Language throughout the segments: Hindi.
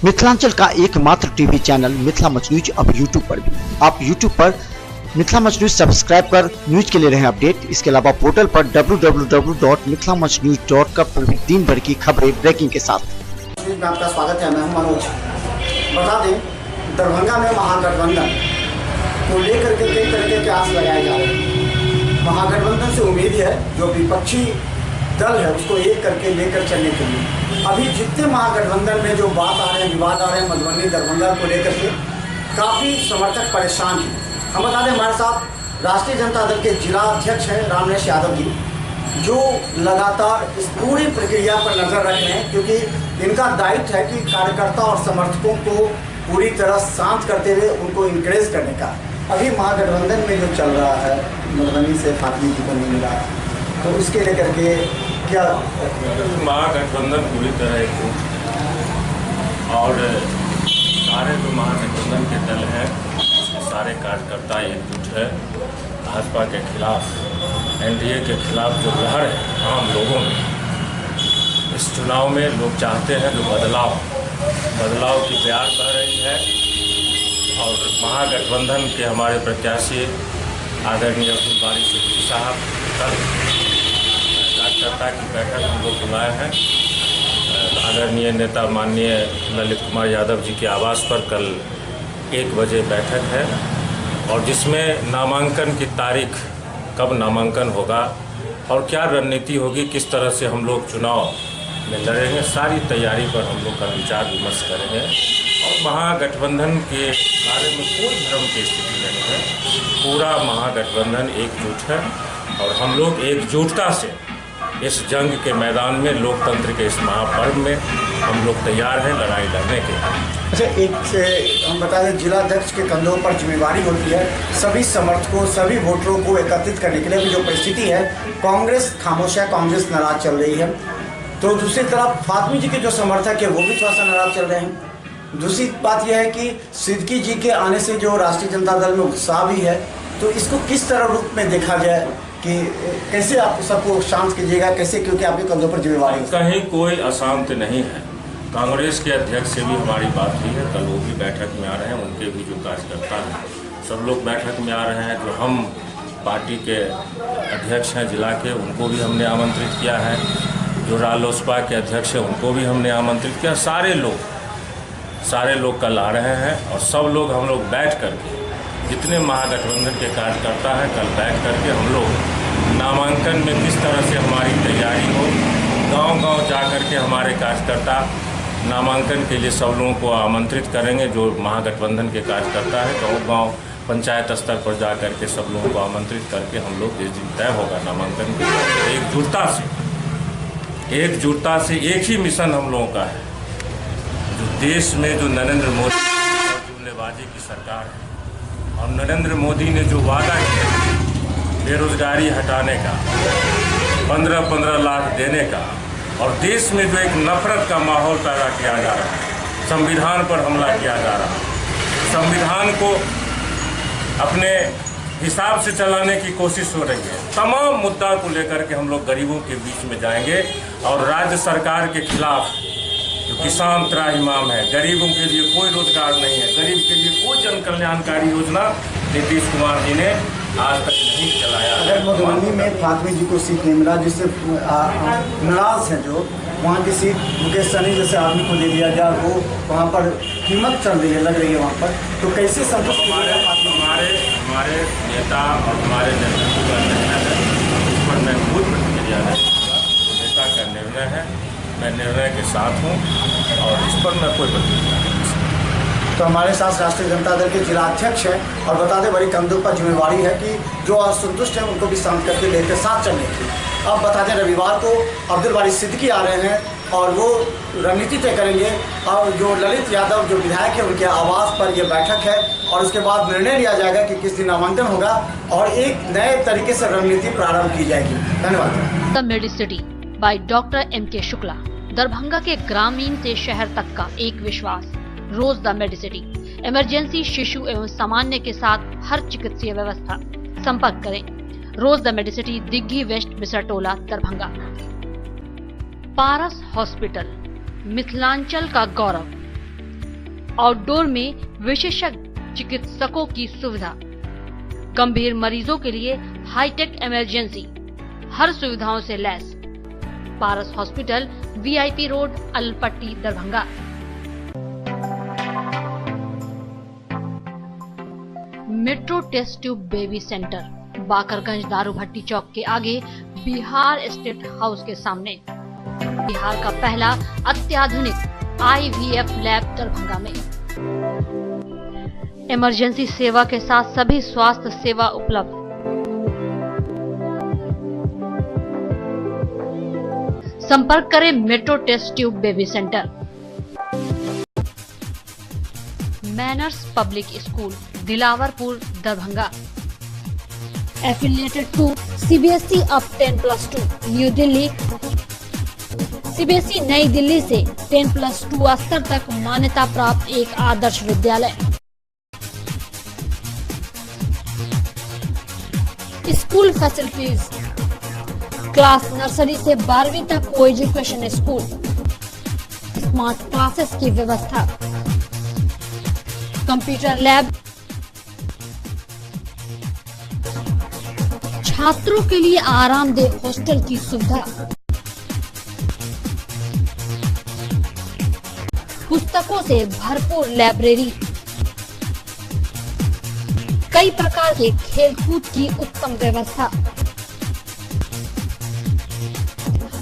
मिथिलांचल का एकमात्र TV channel Mithila much news अब यूट्यूब पर भी। आप यूट्यूब पर मिथिला मच न्यूज सब्सक्राइब कर न्यूज के लिए रहे अपडेट। इसके अलावा पोर्टल पर www.mithilamachnews.com पर भी दिन भर की खबरें ब्रेकिंग के साथ। में आपका स्वागत है। मैं हूं मनोज। बता दें, दरभंगा में महागठबंधन को लेकर के कई तरीके के आस लगाए जा रहे हैं। महागठबंधन से उम्मीद है जो विपक्षी दल है उसको एक करके लेकर चलने के लिए। अभी जितने महागठबंधन में जो बात आ रहे हैं, विवाद आ रहे हैं मधुबनी दरभंगा को लेकर के, काफ़ी समर्थक परेशान हैं। हम बता दें, हमारे साथ राष्ट्रीय जनता दल के जिला अध्यक्ष हैं रामनेश यादव जी, जो लगातार इस पूरी प्रक्रिया पर नजर रख रहे हैं, क्योंकि इनका दायित्व है कि कार्यकर्ता और समर्थकों को पूरी तरह शांत करते हुए उनको इंकरेज करने का। अभी महागठबंधन में जो चल रहा है, मधुबनी से फातमी जी को नहीं मिला, तो उसके लेकर के क्या महागठबंधन पूरी तरह एकजुट और सारे जो महागठबंधन के दल हैं उसके सारे कार्यकर्ता एकजुट है। भाजपा के खिलाफ, एनडीए के खिलाफ जो लहर है आम लोगों में, इस चुनाव में लोग चाहते हैं जो बदलाव की प्यार बह रही है। और महागठबंधन के हमारे प्रत्याशी आदरणीय अब्दुल बारी सिद्दीकी साहब कल कार्यकर्ता की बैठक हम लोग बुलाए हैं। आदरणीय नेता माननीय ललित कुमार यादव जी के आवास पर कल 1 बजे बैठक है, और जिसमें नामांकन की तारीख, कब नामांकन होगा और क्या रणनीति होगी, किस तरह से हम लोग चुनाव में लड़ेंगे, सारी तैयारी पर हम लोग कल विचार विमर्श करेंगे। और महागठबंधन के बारे में कोई भ्रम की स्थिति नहीं है। पूरा महागठबंधन एकजुट है और हम लोग एकजुटता से इस जंग के मैदान में, लोकतंत्र के इस महापर्व में हम लोग तैयार हैं लड़ाई लड़ने के। अच्छा, एक से हम बता दें, जिला अध्यक्ष के कंधों पर जिम्मेवारी होती है सभी समर्थकों, सभी वोटरों को एकत्रित करने के लिए। अभी जो परिस्थिति है, कांग्रेस खामोश है, कांग्रेस नाराज चल रही है, तो दूसरी तरफ फातमी जी के जो समर्थक है वो भी थोड़ा सा नाराज चल रहे हैं। दूसरी बात यह है कि सिद्दीकी जी के आने से जो राष्ट्रीय जनता दल में उत्साह भी है, तो इसको किस तरह रूप में देखा जाए कि कैसे आप सबको शांत कीजिएगा, कैसे, क्योंकि आपके कंधों पर जिम्मेवारी है। कहीं कोई अशांत नहीं है। कांग्रेस के अध्यक्ष से भी हमारी बात हुई है, कल वो भी बैठक में आ रहे हैं। उनके भी जो कार्यकर्ता हैं सब लोग बैठक में आ रहे हैं। जो हम पार्टी के अध्यक्ष हैं जिला के, उनको भी हमने आमंत्रित किया है। जो रालोसपा के अध्यक्ष हैं उनको भी हमने आमंत्रित किया। सारे लोग कल आ रहे हैं, और सब लोग हम लोग बैठ करके, जितने महागठबंधन के कार्यकर्ता हैं, कल बैठ करके हम लोग नामांकन में किस तरह से हमारी तैयारी हो, गांव-गांव जा कर के हमारे कार्यकर्ता नामांकन के लिए सब लोगों को आमंत्रित करेंगे। जो महागठबंधन के कार्यकर्ता हैं, गांव-गांव पंचायत स्तर पर जा कर के सब लोगों को आमंत्रित करके हम लोग जिस दिन तय होगा नामांकन के, एकजुटता से एक ही मिशन हम लोगों का है। जो देश में जो नरेंद्र मोदी और जुमलेबाजी की सरकार है, और नरेंद्र मोदी ने जो वादा किया बेरोजगारी हटाने का, 15-15 लाख देने का, और देश में जो एक नफरत का माहौल पैदा किया जा रहा है, संविधान पर हमला किया जा रहा है, संविधान को अपने हिसाब से चलाने की कोशिश हो रही है, तमाम मुद्दा को लेकर के हम लोग गरीबों के बीच में जाएंगे। और राज्य सरकार के खिलाफ जो किसान त्राहिमाम है, गरीबों के लिए कोई रोजगार नहीं है, गरीब के लिए कोई जन कल्याणकारी योजना नीतीश कुमार जी ने आज तक नहीं चलाया। अगर मधुबनी में फातमी जी को सीट नहीं मिला, जिससे नाराज हैं, जो वहाँ की सीट मुकेश सहनी जैसे आदमी को दे दिया गया, वो वहाँ पर कीमत चल रही है, लग रही है वहाँ पर, तो कैसे संतुष्ट हमारे नेता और हमारे नेतृत्व का निर्णय है, उस पर मैं खुद प्रतिक्रिया नहीं दूँगा। नेता का निर्णय है, मैं निर्णय के साथ हूँ, और इस पर मैं कोई प्रतिक्रिया नहीं दूँ। तो हमारे साथ राष्ट्रीय जनता दल के जिला अध्यक्ष हैं, और बता दें बड़ी कंधों पर जिम्मेवारी है कि जो असंतुष्ट हैं उनको भी शांत करके लेकर साथ चलने की। अब बता दें, रविवार को अब्दुल बारी सिद्दीकी आ रहे हैं, और वो रणनीति तय करेंगे। और जो ललित यादव जो विधायक है, उनके आवास पर यह बैठक है, और उसके बाद निर्णय लिया जाएगा कि किस दिन नामांकन होगा, और एक नए तरीके से रणनीति प्रारंभ की जाएगी। धन्यवाद। The Medicity by doctor M.K. Shukla, Darbhanga के ग्रामीण से शहर तक का एक विश्वास। रोज द मेडिसिटी, इमरजेंसी, शिशु एवं सामान्य के साथ हर चिकित्सीय व्यवस्था। संपर्क करें rose the medicity, Digghi west, Bisartola, Darbhanga. Paras hospital, Mithilanchal का गौरव। आउटडोर में विशेषज्ञ चिकित्सकों की सुविधा, गंभीर मरीजों के लिए हाईटेक इमरजेंसी, हर सुविधाओं से लैस। Paras hospital, VIP road, Alpatti, Darbhanga. Metro test tube baby centre, Bakarganj Darubhatti Chowk के आगे, बिहार स्टेट हाउस के सामने। बिहार का पहला अत्याधुनिक IVF लैब दरभंगा में। इमरजेंसी सेवा के साथ सभी स्वास्थ्य सेवा उपलब्ध। संपर्क करें metro test tube baby centre. Manners public school, Dilawarpur, Darbhanga. Affiliated to CBSE up 10+2, new Delhi. CBSE नई दिल्ली से 10+2 स्तर तक मान्यता प्राप्त एक Adarsh Vidyalaya. School facilities, class nursery से 12वीं तक को एजुकेशन स्कूल, स्मार्ट क्लासेस की व्यवस्था, कंप्यूटर लैब, छात्रों के लिए आरामदेह हॉस्टल की सुविधा, पुस्तकों से भरपूर लाइब्रेरी, कई प्रकार के खेलकूद की उत्तम व्यवस्था,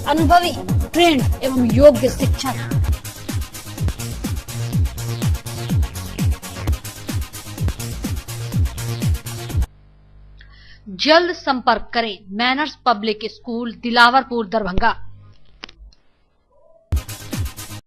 अनुभवी ट्रेंड एवं योग्य शिक्षक। जल्द संपर्क करें manners public school, Dilawarpur, Darbhanga.